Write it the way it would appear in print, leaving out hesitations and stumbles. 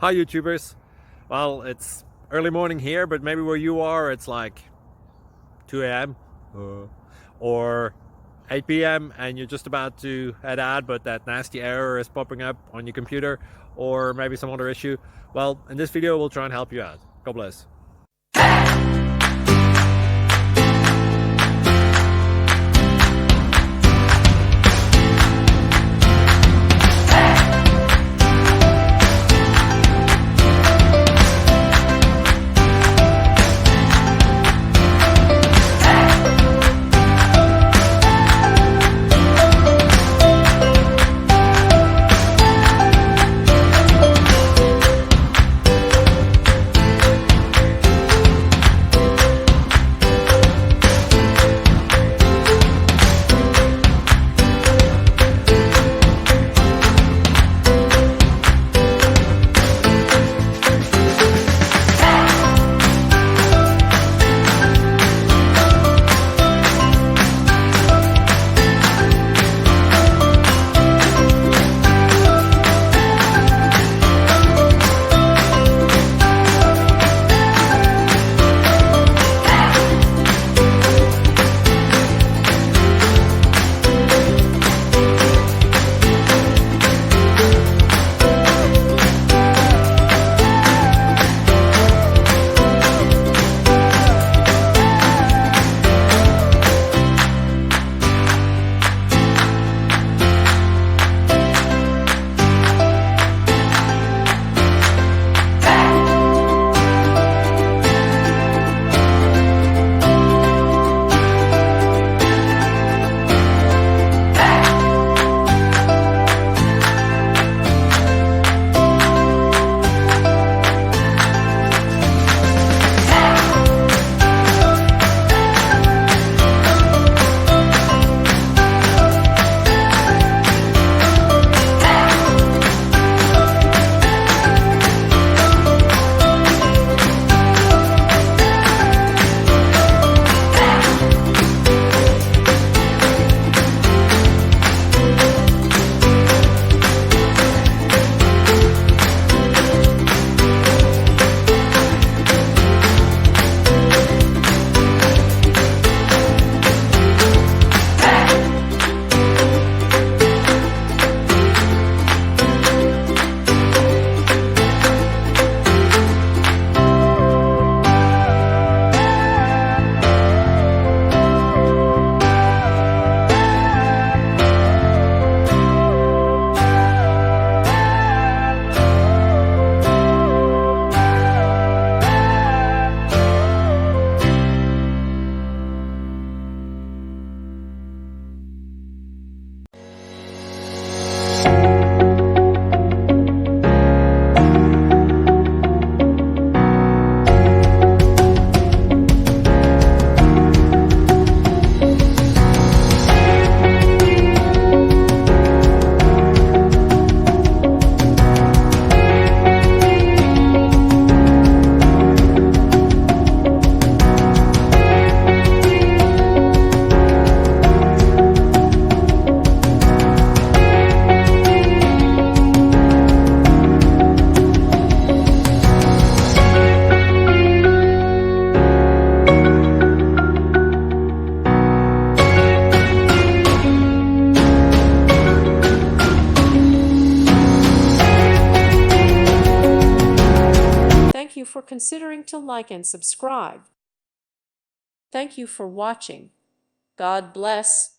Hi YouTubers. Well, it's early morning here, but maybe where you are it's like 2 a.m. Or 8 p.m. and you're just about to head out, but that nasty error is popping up on your computer, or maybe some other issue. Well, in this video we'll try and help you out. God bless. Thank you for considering to like and subscribe. Thank you for watching. God bless.